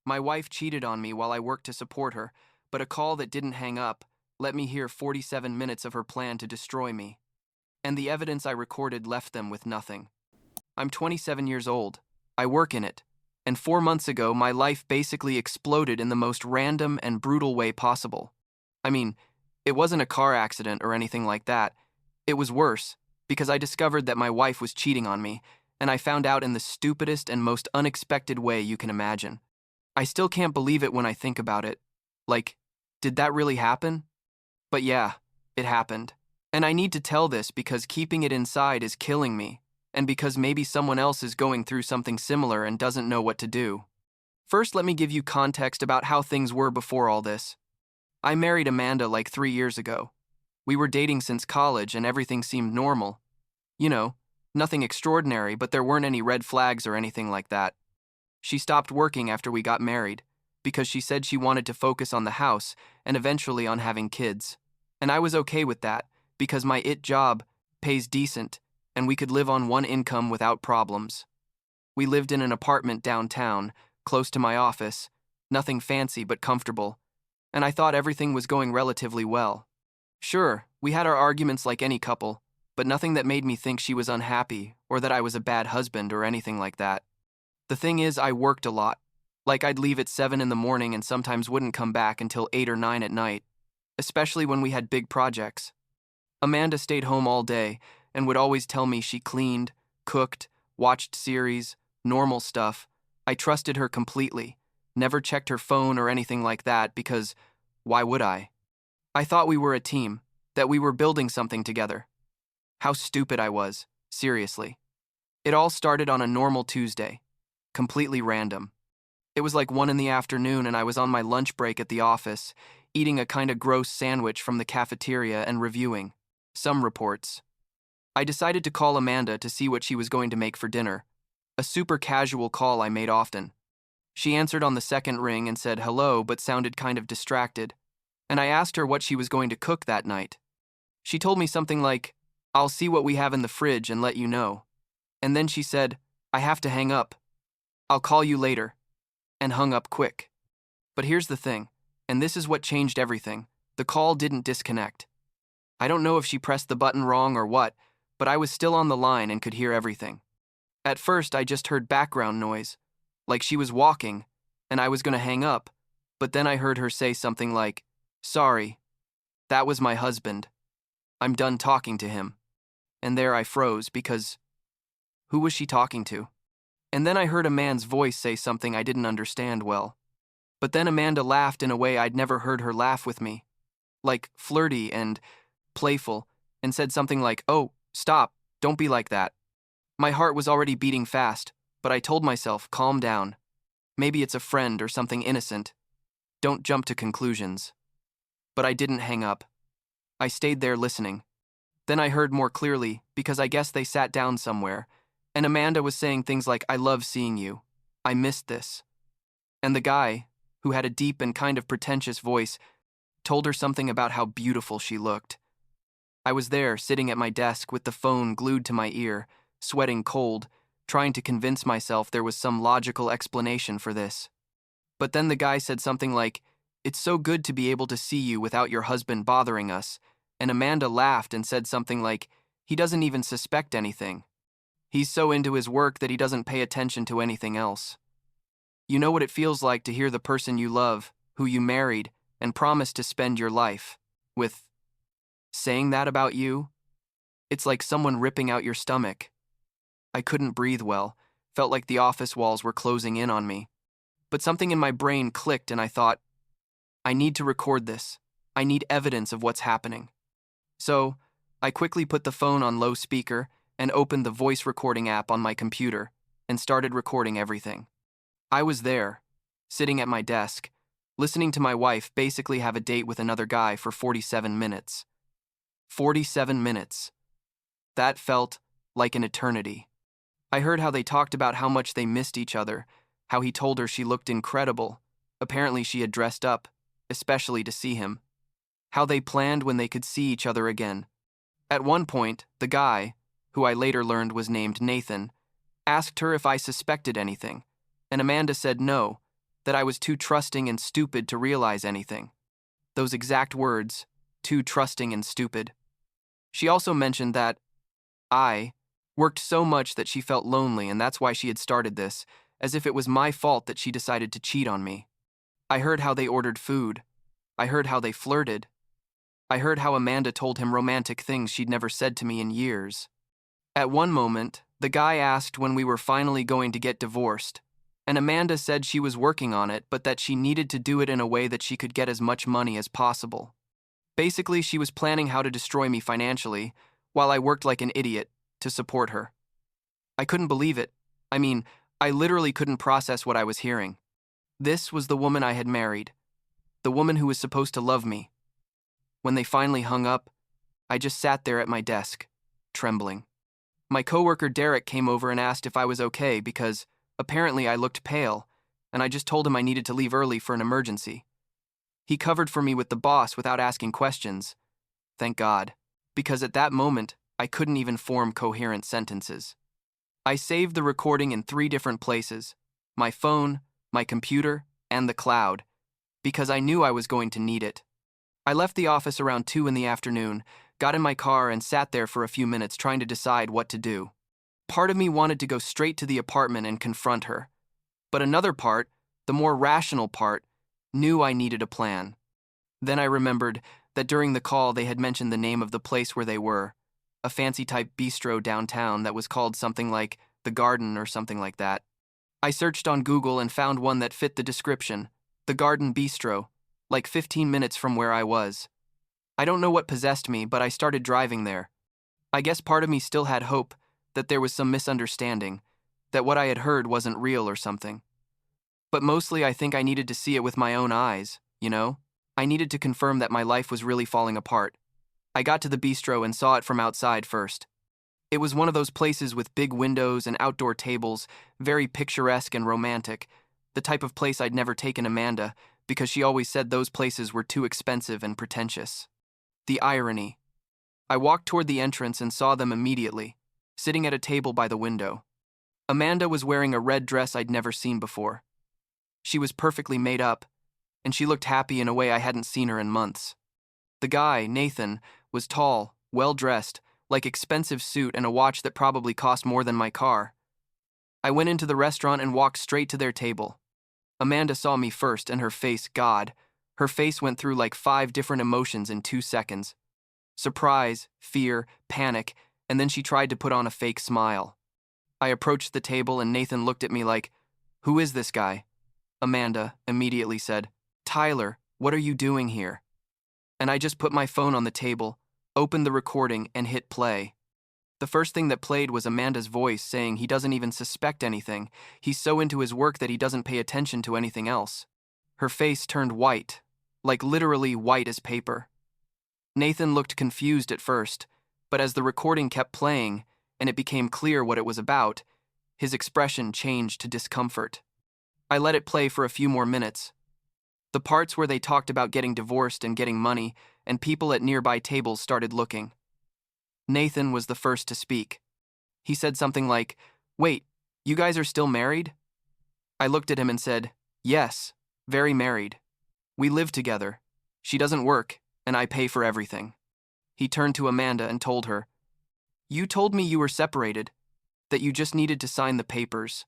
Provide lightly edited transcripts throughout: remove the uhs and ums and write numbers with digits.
My wife cheated on me while I worked to support her, but a call that didn't hang up let me hear 47 minutes of her plan to destroy me. And the evidence I recorded left them with nothing. I'm 27 years old. I work in it. And 4 months ago, my life basically exploded in the most random and brutal way possible. I mean, it wasn't a car accident or anything like that. It was worse, because I discovered that my wife was cheating on me, and I found out in the stupidest and most unexpected way you can imagine. I still can't believe it when I think about it. Like, did that really happen? But yeah, it happened. And I need to tell this because keeping it inside is killing me, and because maybe someone else is going through something similar and doesn't know what to do. First, let me give you context about how things were before all this. I married Amanda like 3 years ago. We were dating since college and everything seemed normal. You know, nothing extraordinary, but there weren't any red flags or anything like that. She stopped working after we got married because she said she wanted to focus on the house and eventually on having kids. And I was okay with that because my job pays decent and we could live on one income without problems. We lived in an apartment downtown, close to my office, nothing fancy but comfortable, and I thought everything was going relatively well. Sure, we had our arguments like any couple, but nothing that made me think she was unhappy or that I was a bad husband or anything like that. The thing is, I worked a lot. Like I'd leave at 7 in the morning and sometimes wouldn't come back until 8 or 9 at night, especially when we had big projects. Amanda stayed home all day and would always tell me she cleaned, cooked, watched series, normal stuff. I trusted her completely, never checked her phone or anything like that because why would I? I thought we were a team, that we were building something together. How stupid I was, seriously. It all started on a normal Tuesday, completely random. It was like 1 in the afternoon and I was on my lunch break at the office, eating a kind of gross sandwich from the cafeteria and reviewing some reports. I decided to call Amanda to see what she was going to make for dinner, a super casual call I made often. She answered on the second ring and said hello but sounded kind of distracted, and I asked her what she was going to cook that night. She told me something like, "I'll see what we have in the fridge and let you know." And then she said, "I have to hang up. I'll call you later," and hung up quick. But here's the thing, and this is what changed everything. The call didn't disconnect. I don't know if she pressed the button wrong or what, but I was still on the line and could hear everything. At first, I just heard background noise, like she was walking, and I was going to hang up, but then I heard her say something like, "Sorry, that was my husband. I'm done talking to him." And there I froze because who was she talking to? And then I heard a man's voice say something I didn't understand well. But then Amanda laughed in a way I'd never heard her laugh with me, like flirty and playful, and said something like, "Oh, stop, don't be like that." My heart was already beating fast, but I told myself, calm down. Maybe it's a friend or something innocent. Don't jump to conclusions. But I didn't hang up. I stayed there listening. Then I heard more clearly, because I guess they sat down somewhere, and Amanda was saying things like, "I love seeing you. I missed this." And the guy, who had a deep and kind of pretentious voice, told her something about how beautiful she looked. I was there, sitting at my desk with the phone glued to my ear, sweating cold, trying to convince myself there was some logical explanation for this. But then the guy said something like, "It's so good to be able to see you without your husband bothering us," and Amanda laughed and said something like, "He doesn't even suspect anything. He's so into his work that he doesn't pay attention to anything else." You know what it feels like to hear the person you love, who you married, and promised to spend your life with, saying that about you? It's like someone ripping out your stomach. I couldn't breathe well, felt like the office walls were closing in on me. But something in my brain clicked and I thought, I need to record this. I need evidence of what's happening. So, I quickly put the phone on low speaker and opened the voice recording app on my computer and started recording everything. I was there, sitting at my desk, listening to my wife basically have a date with another guy for 47 minutes. 47 minutes. That felt like an eternity. I heard how they talked about how much they missed each other, how he told her she looked incredible. Apparently she had dressed up, especially to see him. How they planned when they could see each other again. At one point, the guy, who I later learned was named Nathan, asked her if I suspected anything, and Amanda said no, that I was too trusting and stupid to realize anything. Those exact words, too trusting and stupid. She also mentioned that I worked so much that she felt lonely, and that's why she had started this, as if it was my fault that she decided to cheat on me. I heard how they ordered food. I heard how they flirted. I heard how Amanda told him romantic things she'd never said to me in years. At one moment, the guy asked when we were finally going to get divorced, and Amanda said she was working on it, but that she needed to do it in a way that she could get as much money as possible. Basically, she was planning how to destroy me financially, while I worked like an idiot to support her. I couldn't believe it. I mean, I literally couldn't process what I was hearing. This was the woman I had married, the woman who was supposed to love me. When they finally hung up, I just sat there at my desk, trembling. My coworker Derek came over and asked if I was okay because apparently I looked pale, and I just told him I needed to leave early for an emergency. He covered for me with the boss without asking questions. Thank God, because at that moment, I couldn't even form coherent sentences. I saved the recording in 3 different places: my phone, my computer, and the cloud, because I knew I was going to need it. I left the office around 2 in the afternoon, got in my car, and sat there for a few minutes trying to decide what to do. Part of me wanted to go straight to the apartment and confront her, but another part, the more rational part, knew I needed a plan. Then I remembered that during the call they had mentioned the name of the place where they were, a fancy-type bistro downtown that was called something like The Garden or something like that. I searched on Google and found one that fit the description, The Garden Bistro, like 15 minutes from where I was. I don't know what possessed me, but I started driving there. I guess part of me still had hope that there was some misunderstanding, that what I had heard wasn't real or something. But mostly I think I needed to see it with my own eyes, you know? I needed to confirm that my life was really falling apart. I got to the bistro and saw it from outside first. It was one of those places with big windows and outdoor tables, very picturesque and romantic, the type of place I'd never taken Amanda, because she always said those places were too expensive and pretentious. The irony. I walked toward the entrance and saw them immediately, sitting at a table by the window. Amanda was wearing a red dress I'd never seen before. She was perfectly made up, and she looked happy in a way I hadn't seen her in months. The guy, Nathan, was tall, well-dressed, like expensive suit and a watch that probably cost more than my car. I went into the restaurant and walked straight to their table. Amanda saw me first, and her face, God, her face went through like 5 different emotions in 2 seconds. Surprise, fear, panic, and then she tried to put on a fake smile. I approached the table and Nathan looked at me like, "Who is this guy?" Amanda immediately said, "Tyler, what are you doing here?" And I just put my phone on the table, opened the recording, and hit play. The first thing that played was Amanda's voice saying he doesn't even suspect anything. He's so into his work that he doesn't pay attention to anything else. Her face turned white, like literally white as paper. Nathan looked confused at first, but as the recording kept playing and it became clear what it was about, his expression changed to discomfort. I let it play for a few more minutes. The parts where they talked about getting divorced and getting money, and people at nearby tables started looking. Nathan was the first to speak. He said something like, "Wait, you guys are still married?" I looked at him and said, "Yes, very married. We live together. She doesn't work, and I pay for everything." He turned to Amanda and told her, "You told me you were separated, that you just needed to sign the papers."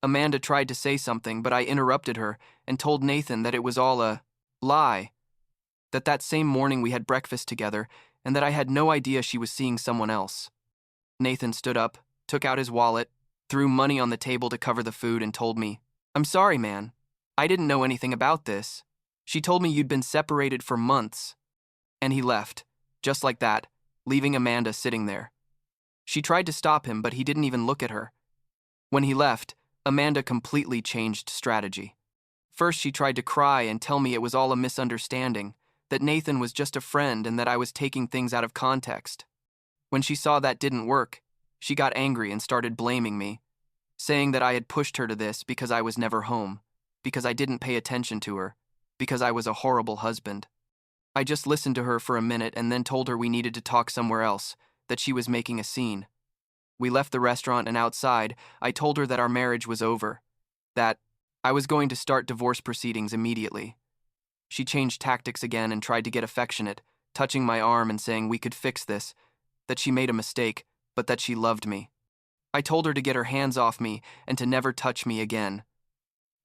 Amanda tried to say something, but I interrupted her and told Nathan that it was all a lie, that same morning we had breakfast together, and that I had no idea she was seeing someone else. Nathan stood up, took out his wallet, threw money on the table to cover the food, and told me, "I'm sorry, man. I didn't know anything about this. She told me you'd been separated for months." And he left, just like that, leaving Amanda sitting there. She tried to stop him, but he didn't even look at her. When he left, Amanda completely changed strategy. First, she tried to cry and tell me it was all a misunderstanding, that Nathan was just a friend and that I was taking things out of context. When she saw that didn't work, she got angry and started blaming me, saying that I had pushed her to this because I was never home, because I didn't pay attention to her, because I was a horrible husband. I just listened to her for a minute and then told her we needed to talk somewhere else, that she was making a scene. We left the restaurant, and outside, I told her that our marriage was over, that I was going to start divorce proceedings immediately. She changed tactics again and tried to get affectionate, touching my arm and saying we could fix this, that she made a mistake, but that she loved me. I told her to get her hands off me and to never touch me again.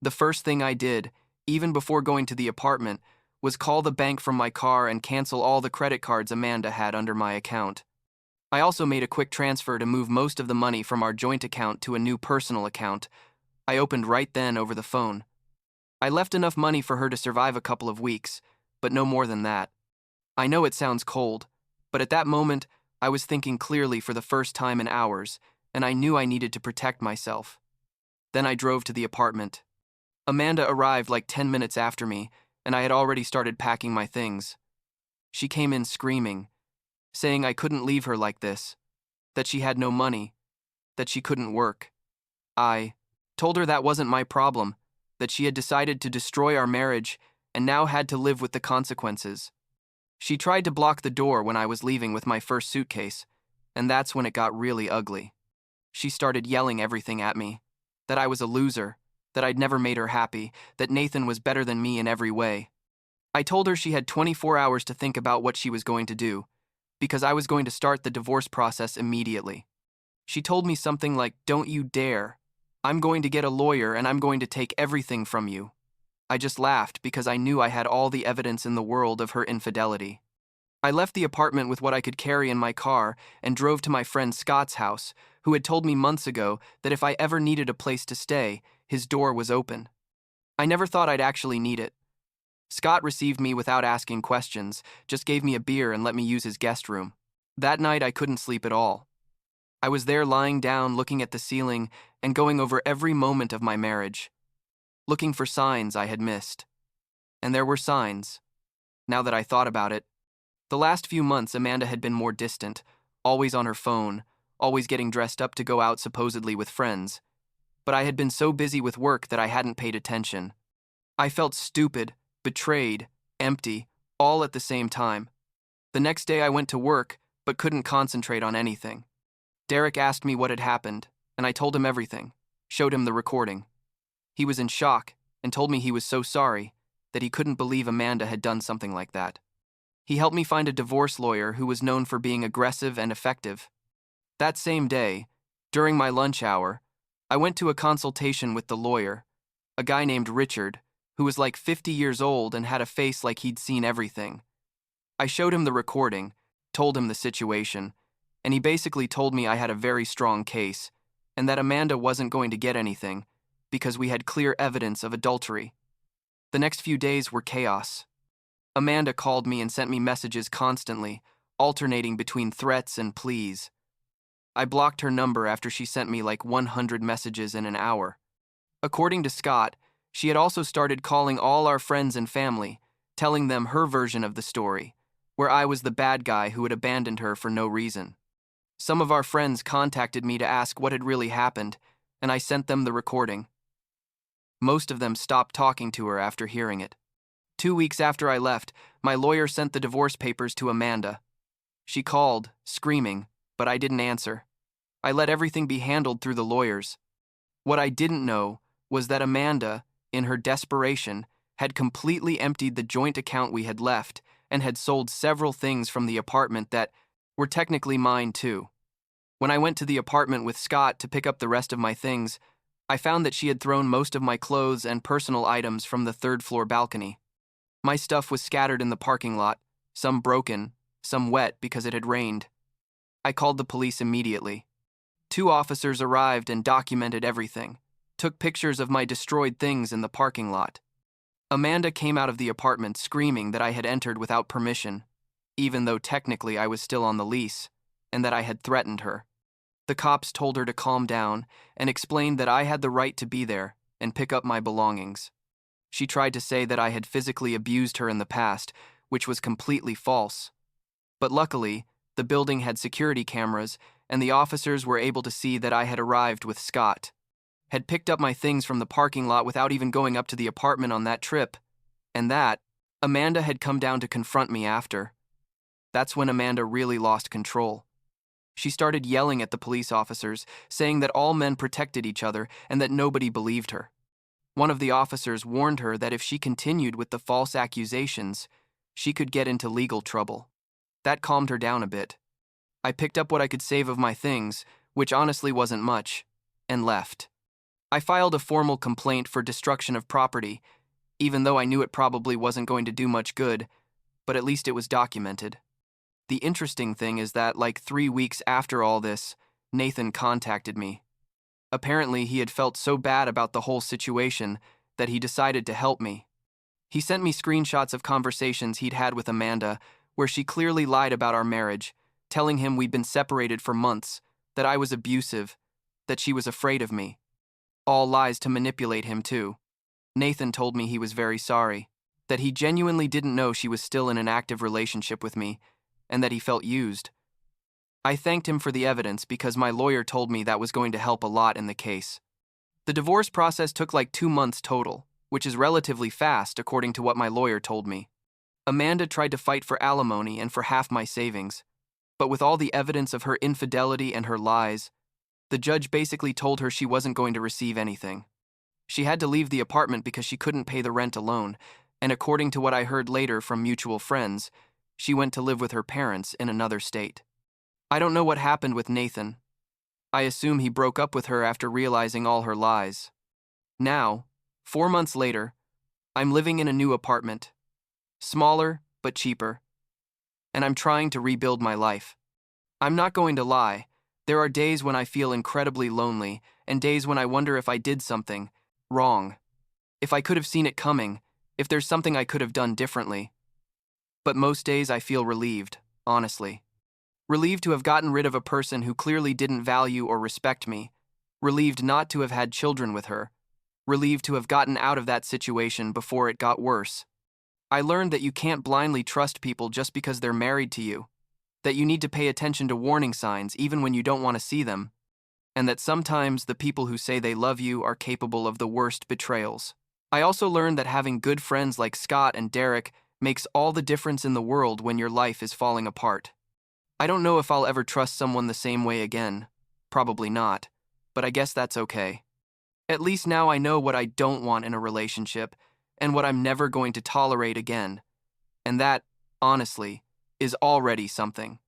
The first thing I did, even before going to the apartment, was call the bank from my car and cancel all the credit cards Amanda had under my account. I also made a quick transfer to move most of the money from our joint account to a new personal account. I opened right then over the phone. I left enough money for her to survive a couple of weeks, but no more than that. I know it sounds cold, but at that moment, I was thinking clearly for the first time in hours, and I knew I needed to protect myself. Then I drove to the apartment. Amanda arrived like 10 minutes after me, and I had already started packing my things. She came in screaming, saying I couldn't leave her like this, that she had no money, that she couldn't work. I told her that wasn't my problem, that she had decided to destroy our marriage and now had to live with the consequences. She tried to block the door when I was leaving with my first suitcase, and that's when it got really ugly. She started yelling everything at me, that I was a loser, that I'd never made her happy, that Nathan was better than me in every way. I told her she had 24 hours to think about what she was going to do, because I was going to start the divorce process immediately. She told me something like, "Don't you dare. I'm going to get a lawyer and I'm going to take everything from you." I just laughed because I knew I had all the evidence in the world of her infidelity. I left the apartment with what I could carry in my car and drove to my friend Scott's house, who had told me months ago that if I ever needed a place to stay, his door was open. I never thought I'd actually need it. Scott received me without asking questions, just gave me a beer and let me use his guest room. That night I couldn't sleep at all. I was there lying down, looking at the ceiling, and going over every moment of my marriage, looking for signs I had missed. And there were signs. Now that I thought about it, the last few months Amanda had been more distant, always on her phone, always getting dressed up to go out supposedly with friends. But I had been so busy with work that I hadn't paid attention. I felt stupid, betrayed, empty, all at the same time. The next day I went to work, but couldn't concentrate on anything. Derek asked me what had happened, and I told him everything, showed him the recording. He was in shock and told me he was so sorry, that he couldn't believe Amanda had done something like that. He helped me find a divorce lawyer who was known for being aggressive and effective. That same day, during my lunch hour, I went to a consultation with the lawyer, a guy named Richard, who was like 50 years old and had a face like he'd seen everything. I showed him the recording, told him the situation, and he basically told me I had a very strong case and that Amanda wasn't going to get anything because we had clear evidence of adultery. The next few days were chaos. Amanda called me and sent me messages constantly, alternating between threats and pleas. I blocked her number after she sent me like 100 messages in an hour. According to Scott, she had also started calling all our friends and family, telling them her version of the story, where I was the bad guy who had abandoned her for no reason. Some of our friends contacted me to ask what had really happened, and I sent them the recording. Most of them stopped talking to her after hearing it. 2 weeks after I left, my lawyer sent the divorce papers to Amanda. She called, screaming, but I didn't answer. I let everything be handled through the lawyers. What I didn't know was that Amanda, in her desperation, had completely emptied the joint account we had left and had sold several things from the apartment that were technically mine too. When I went to the apartment with Scott to pick up the rest of my things, I found that she had thrown most of my clothes and personal items from the third-floor balcony. My stuff was scattered in the parking lot, some broken, some wet because it had rained. I called the police immediately. 2 officers arrived and documented everything, took pictures of my destroyed things in the parking lot. Amanda came out of the apartment screaming that I had entered without permission, even though technically I was still on the lease, and that I had threatened her. The cops told her to calm down and explained that I had the right to be there and pick up my belongings. She tried to say that I had physically abused her in the past, which was completely false. But luckily, the building had security cameras, and the officers were able to see that I had arrived with Scott, had picked up my things from the parking lot without even going up to the apartment on that trip, and that Amanda had come down to confront me after. That's when Amanda really lost control. She started yelling at the police officers, saying that all men protected each other and that nobody believed her. One of the officers warned her that if she continued with the false accusations, she could get into legal trouble. That calmed her down a bit. I picked up what I could save of my things, which honestly wasn't much, and left. I filed a formal complaint for destruction of property, even though I knew it probably wasn't going to do much good, but at least it was documented. The interesting thing is that, like 3 weeks after all this, Nathan contacted me. Apparently, he had felt so bad about the whole situation that he decided to help me. He sent me screenshots of conversations he'd had with Amanda, where she clearly lied about our marriage, telling him we'd been separated for months, that I was abusive, that she was afraid of me. All lies to manipulate him, too. Nathan told me he was very sorry, that he genuinely didn't know she was still in an active relationship with me, and that he felt used. I thanked him for the evidence because my lawyer told me that was going to help a lot in the case. The divorce process took like 2 months total, which is relatively fast according to what my lawyer told me. Amanda tried to fight for alimony and for half my savings, but with all the evidence of her infidelity and her lies, the judge basically told her she wasn't going to receive anything. She had to leave the apartment because she couldn't pay the rent alone, and according to what I heard later from mutual friends, she went to live with her parents in another state. I don't know what happened with Nathan. I assume he broke up with her after realizing all her lies. Now, 4 months later, I'm living in a new apartment. Smaller, but cheaper. And I'm trying to rebuild my life. I'm not going to lie. There are days when I feel incredibly lonely, and days when I wonder if I did something wrong. If I could have seen it coming, if there's something I could have done differently. But most days I feel relieved, honestly. Relieved to have gotten rid of a person who clearly didn't value or respect me. Relieved not to have had children with her. Relieved to have gotten out of that situation before it got worse. I learned that you can't blindly trust people just because they're married to you. That you need to pay attention to warning signs even when you don't want to see them. And that sometimes the people who say they love you are capable of the worst betrayals. I also learned that having good friends like Scott and Derek makes all the difference in the world when your life is falling apart. I don't know if I'll ever trust someone the same way again. Probably not. But I guess that's okay. At least now I know what I don't want in a relationship and what I'm never going to tolerate again. And that, honestly, is already something.